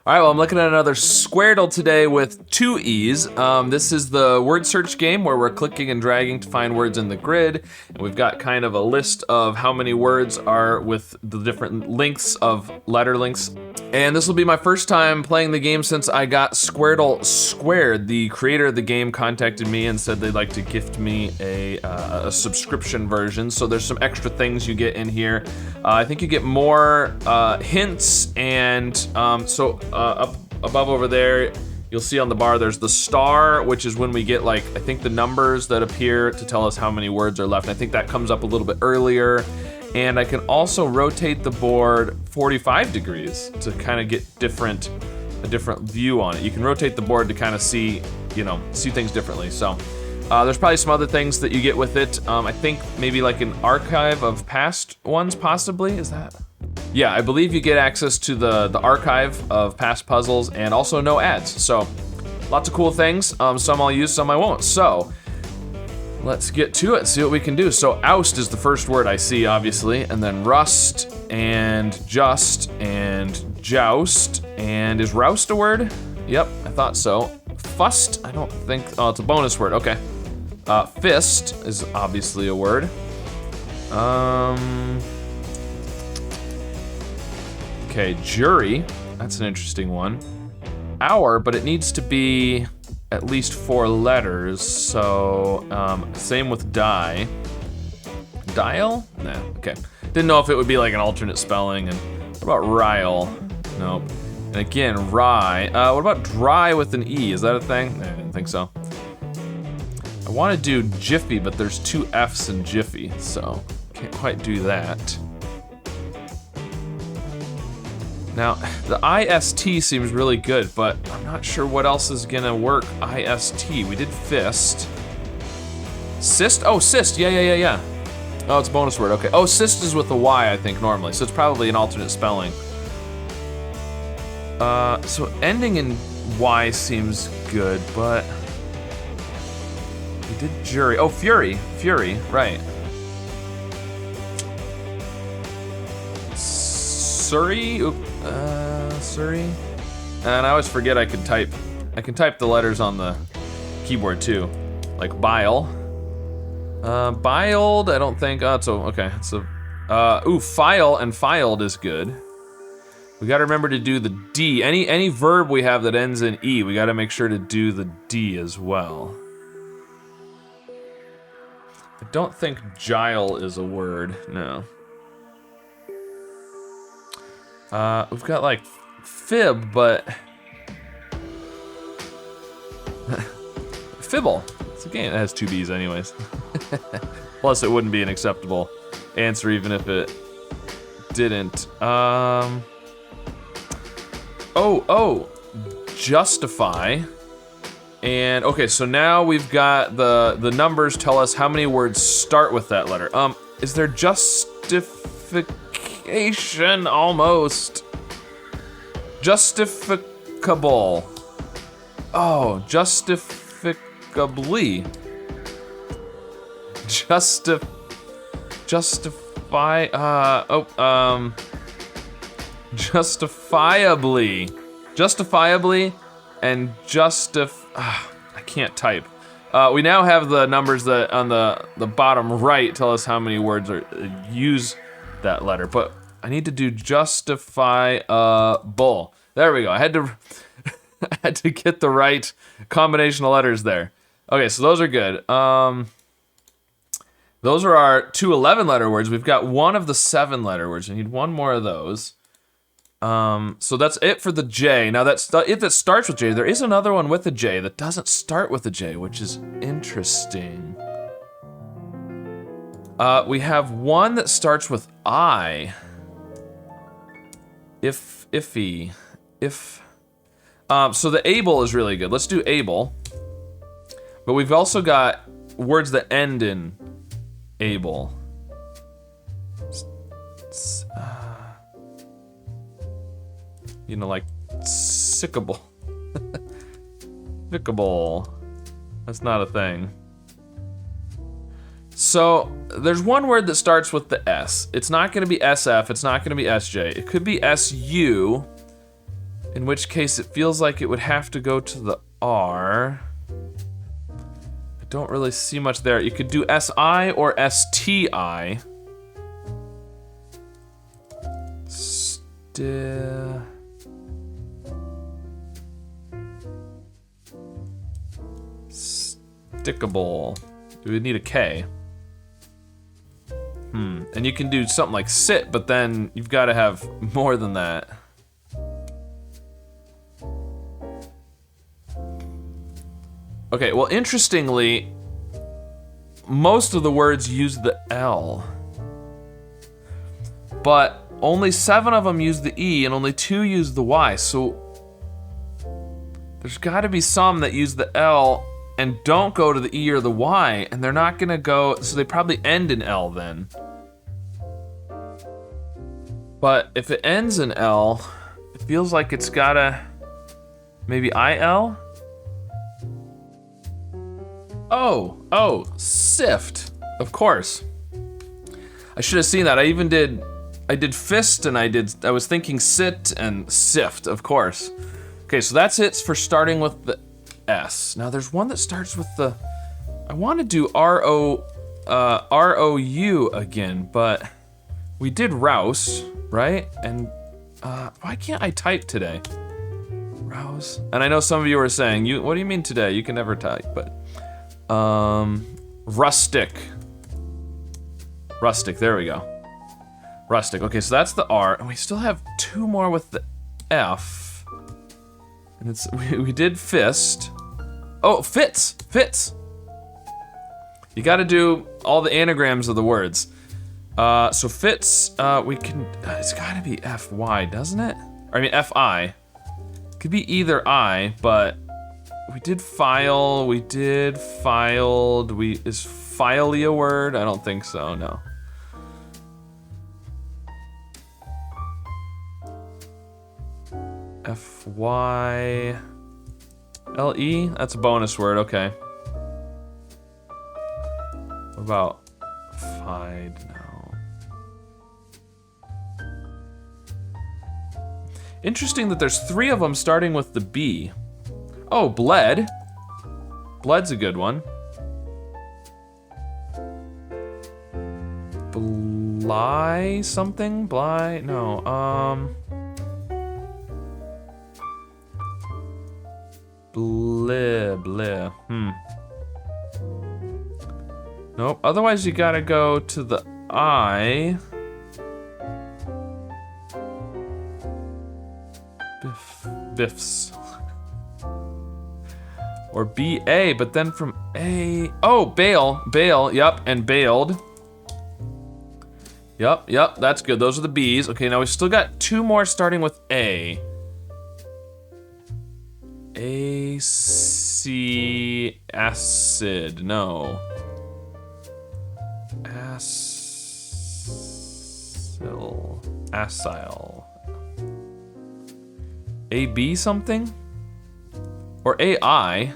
All right, well, I'm looking at another Squaredle today with 2 E's. This is the word search game where we're clicking and dragging to find words in the grid. And we've got kind of a list of how many words are with the different lengths of letter links. And this will be my first time playing the game since I got Squaredle Squared. The creator of the game contacted me and said they'd like to gift me a subscription version. So there's some extra things you get in here. I think you get more hints, and up above over there, you'll see on the bar there's the star, which is when we get, like, I think the numbers that appear to tell us how many words are left. I think that comes up a little bit earlier. And I can also rotate the board 45 degrees to kind of get a different view on it. You can rotate the board to kind of see things differently. So there's probably some other things that you get with it. I think maybe like an archive of past ones, possibly. Is that? Yeah, I believe you get access to the archive of past puzzles and also no ads. So lots of cool things. Some I'll use, some I won't. So let's get to it, see what we can do. So oust is the first word I see, obviously, and then rust and just and joust. And is roust a word? Yep, I thought so. Fust, I don't think, oh, it's a bonus word, okay. Fist is obviously a word. Okay, jury, that's an interesting one. Hour, but it needs to be at least 4 letters, so same with die. Dial? Nah, okay. Didn't know if it would be like an alternate spelling. And what about rile? Nope. And again, rye. What about dry with an E? Is that a thing? Nah, I didn't think so. I want to do jiffy, but there's 2 F's in jiffy, so can't quite do that. Now, the IST seems really good, but I'm not sure what else is gonna work. IST, we did fist. Cyst? Oh, cyst, yeah. Oh, it's a bonus word, okay. Oh, cyst is with a Y, I think, normally, so it's probably an alternate spelling. So ending in Y seems good, but we did jury. Oh, fury, right. Surrey? Surrey? And I always forget I can type the letters on the keyboard too. Like bile. Biled, I don't think, oh, okay. So, file and filed is good. We gotta remember to do the D. Any verb we have that ends in E, we gotta make sure to do the D as well. I don't think gile is a word, no. We've got like fib, but fibble. It's a game that has 2 B's anyways. Plus it wouldn't be an acceptable answer even if it didn't. Justify. And okay, so now we've got the numbers tell us how many words start with that letter. Is there justification? Almost. Justificable. Oh, justificably. Justify, justifiably. Justifiably and I can't type. We now have the numbers that on the bottom right tell us how many words use that letter, but I need to do justifiable. There we go. I had to I had to get the right combination of letters there. Okay, so those are good. Those are our 2 11-letter words. We've got 1 of the 7-letter words. I need 1 more of those. So that's it for the J. Now that's it that starts with J. There is another one with a J that doesn't start with a J, which is interesting. We have 1 that starts with I. Iffy. So the able is really good. Let's do able. But we've also got words that end in able. Like sickable. Sickable. That's not a thing. So there's 1 word that starts with the S. It's not gonna be SF, it's not gonna be SJ. It could be SU. In which case it feels like it would have to go to the R. I don't really see much there. You could do SI or STI. Stickable. Do we need a K? And you can do something like sit, but then you've got to have more than that. Okay, well, interestingly, most of the words use the L. But only 7 of them use the E and only 2 use the Y, so there's got to be some that use the L and don't go to the E or the Y, and they're not gonna go, so they probably end in L then. But if it ends in L, it feels like it's gotta, maybe IL? Oh, sift, of course. I should have seen that. I did fist and I was thinking sit and sift, of course. Okay, so that's it for starting with the S. Now there's one that starts with the, I want to do R-O-U again, but we did rouse, right? And why can't I type today? Rouse. And I know some of you are saying, what do you mean today? You can never type, but rustic. Rustic, there we go. Rustic, okay, so that's the R, and we still have 2 more with the F. And it's, we did fist. Oh, fits. You gotta do all the anagrams of the words. So fits, we can, it's gotta be F-Y, doesn't it? Or I mean F-I. Could be either I, but we did file, we did filed, is filey a word? I don't think so, no. F-Y-L-E? That's a bonus word, okay. What about fide? No. Interesting that there's 3 of them starting with the B. Oh, bled. Bled's a good one. Bly something? Bly? No, Bleh. Nope, otherwise you gotta go to the I. Biffs. Or B-A, but then from A, oh, bail, yep, and bailed. Yep, that's good, those are the B's. Okay, now we've still got 2 more starting with A. A-C, acid, no. Acyl. A-B something? Or A-I.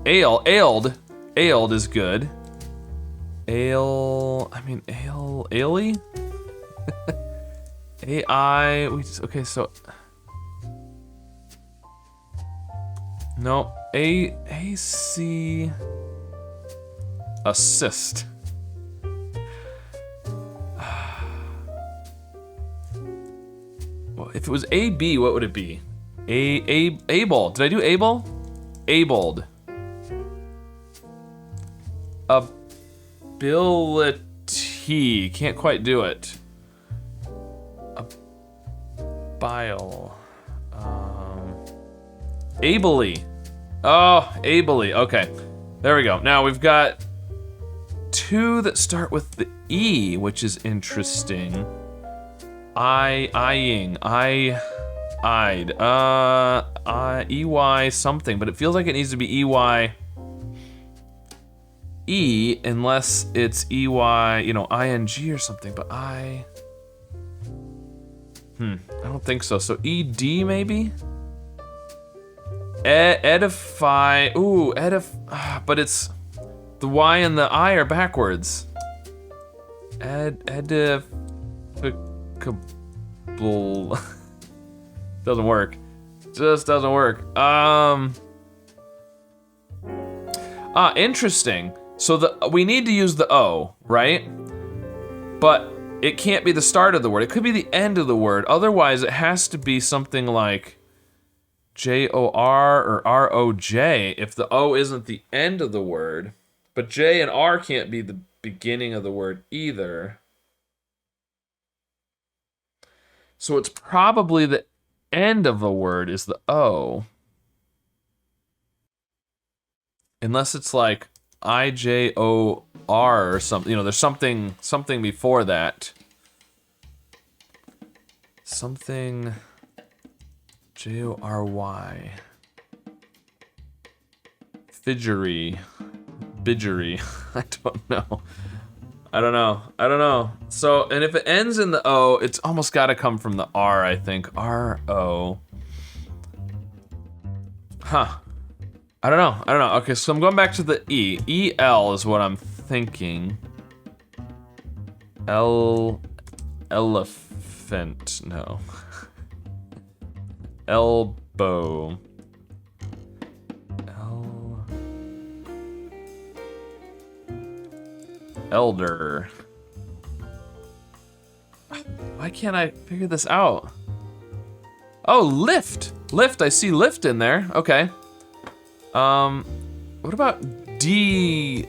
Ailed is good. Ailey? A-I, okay, so. No, A-C, assist. Well, if it was A-B, what would it be? Able, did I do able? Abled. Ability, can't quite do it. Bile. Ably. Oh, ably, okay. There we go. Now we've got 2 that start with the E, which is interesting. Eyed. EY something, but it feels like it needs to be EY E unless it's EY, ING or something, but I don't think so. So ED maybe? Edify, ooh, but it's, the Y and the I are backwards. Edificable. Doesn't work. just doesn't work. Interesting. So we need to use the O, right? But it can't be the start of the word. It could be the end of the word. Otherwise, it has to be something like J-O-R or R-O-J if the O isn't the end of the word. But J and R can't be the beginning of the word either. So it's probably the end of a word is the O. Unless it's like I-J-O-R or something. You know, there's something before that. Something J-O-R-Y. Fidgery. Bidgery. I don't know. So, and if it ends in the O, it's almost got to come from the R, I think. R-O. Huh. I don't know. Okay, so I'm going back to the E. E-L is what I'm thinking. Elephant. No. Elbow. Elder. Why can't I figure this out? Oh, lift. Lift, I see lift in there. Okay. What about deli?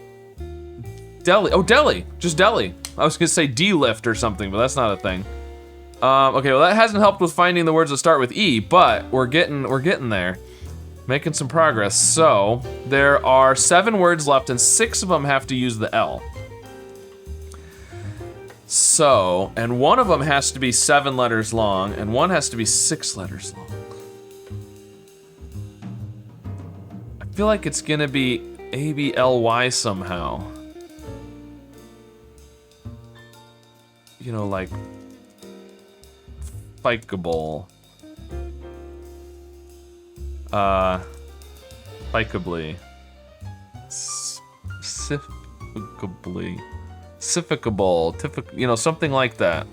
Oh, deli. Just deli. I was gonna say D-lift or something, but that's not a thing. Okay, well that hasn't helped with finding the words that start with E, but we're getting there. Making some progress. So, there are 7 words left and 6 of them have to use the L. So, and one of them has to be 7 letters long, and one has to be 6 letters long. I feel like it's gonna be A-B-L-Y somehow. You know, like Fikeable. Fikeably. Sifficably. Sifficable, you know, something like that.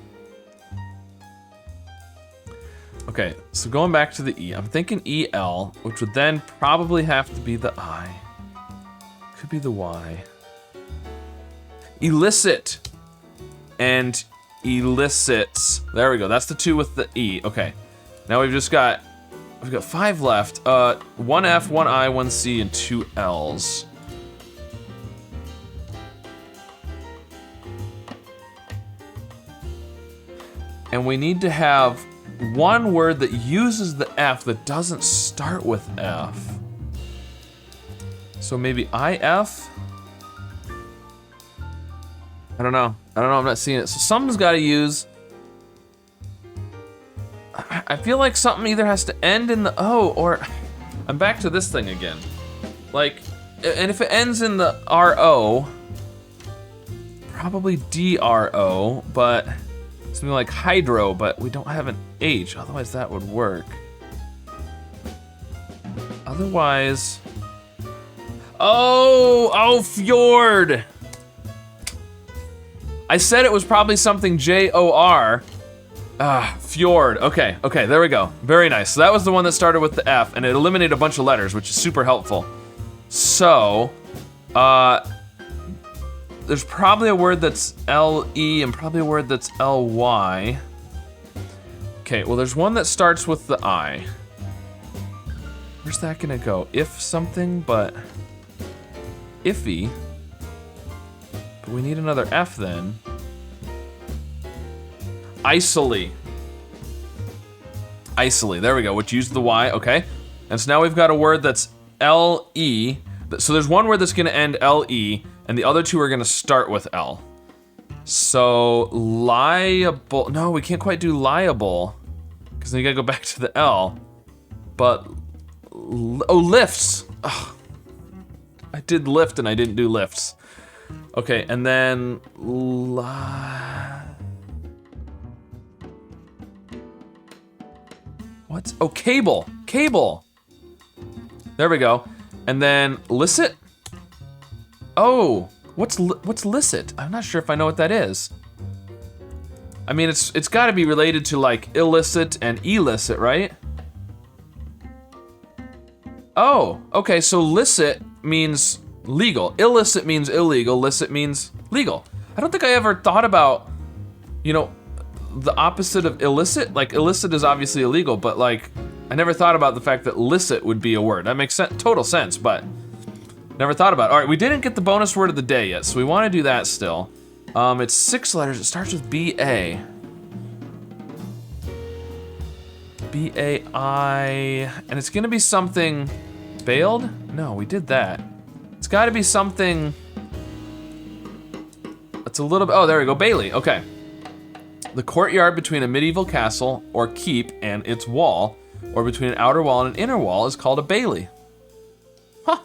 Okay, so going back to the E, I'm thinking E-L, which would then probably have to be the I. Could be the Y. Elicit and elicits. There we go, that's the 2 with the E. Okay, now we've got 5 left. 1 F, 1 I, 1 C, and 2 L's. And we need to have one word that uses the F that doesn't start with F. So maybe IF? I don't know, I'm not seeing it. So something's gotta use. I feel like something either has to end in the O or, I'm back to this thing again. Like, and if it ends in the RO, probably DRO, but something like hydro, but we don't have an H, otherwise that would work. Otherwise, oh, fjord. I said it was probably something J-O-R. Fjord, okay, there we go. Very nice, so that was the one that started with the F, and it eliminated a bunch of letters, which is super helpful. So, there's probably a word that's L-E and probably a word that's L-Y. Okay, well there's one that starts with the I. Where's that gonna go? If something, but iffy. But we need another F then. Isoli. Isoli, there we go, which used the Y, okay. And so now we've got a word that's L-E. So there's one word that's gonna end L-E, and the other 2 are gonna start with L. So, liable, no, we can't quite do liable, because then you gotta go back to the L. But, oh, lifts. Ugh. I did lift and I didn't do lifts. Okay, and then, what? Oh, cable, cable. There we go. And then, licit? Oh, what's licit? I'm not sure if I know what that is. I mean, it's got to be related to like illicit and illicit, right? Oh, okay, so licit means legal. Illicit means illegal, licit means legal. I don't think I ever thought about, you know, the opposite of illicit. Like, illicit is obviously illegal, but like, I never thought about the fact that licit would be a word. That makes total sense, but never thought about it. All right, we didn't get the bonus word of the day yet, so we want to do that still. It's 6 letters. It starts with B-A. B-A-I, and it's gonna be something bailed? No, we did that. It's gotta be something that's a little bit, oh, there we go, Bailey, okay. The courtyard between a medieval castle or keep and its wall, or between an outer wall and an inner wall, is called a bailey. Huh.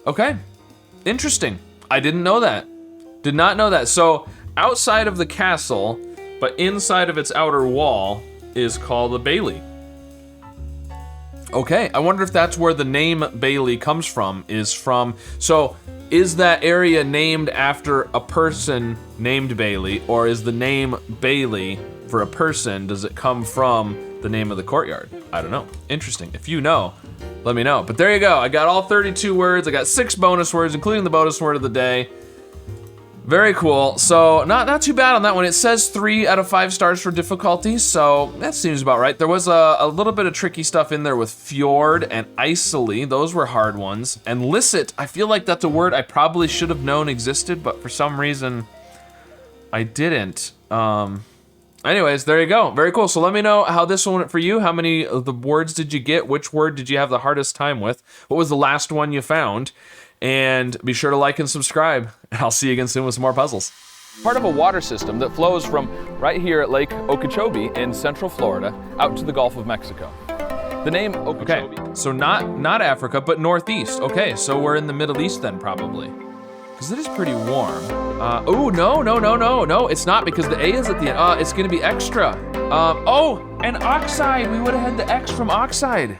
Okay, interesting. I didn't know that. Did not know that. So outside of the castle, but inside of its outer wall, is called a bailey. Okay, I wonder if that's where the name Bailey comes from, so is that area named after a person named Bailey, or is the name Bailey for a person, does it come from the name of the courtyard? I don't know, interesting. If you know, let me know. But there you go, I got all 32 words, I got 6 bonus words, including the bonus word of the day. Very cool. So not too bad on that one. It says 3 out of 5 stars for difficulty, so that seems about right. There was a little bit of tricky stuff in there with fjord and isoli. Those were hard ones. And licit, I feel like that's a word I probably should have known existed, but for some reason I didn't. Anyways, there you go. Very cool. So let me know how this one went for you. How many of the words did you get? Which word did you have the hardest time with? What was the last one you found? And be sure to like and subscribe. I'll see you again soon with some more puzzles. Part of a water system that flows from right here at Lake Okeechobee in Central Florida out to the Gulf of Mexico. The name Okeechobee. Okay, so not Africa, but Northeast. Okay, so we're in the Middle East then probably. Because it is pretty warm. Oh, no, it's not because the A is at the end. It's gonna be extra. Oh, and oxide, we would have had the X from oxide.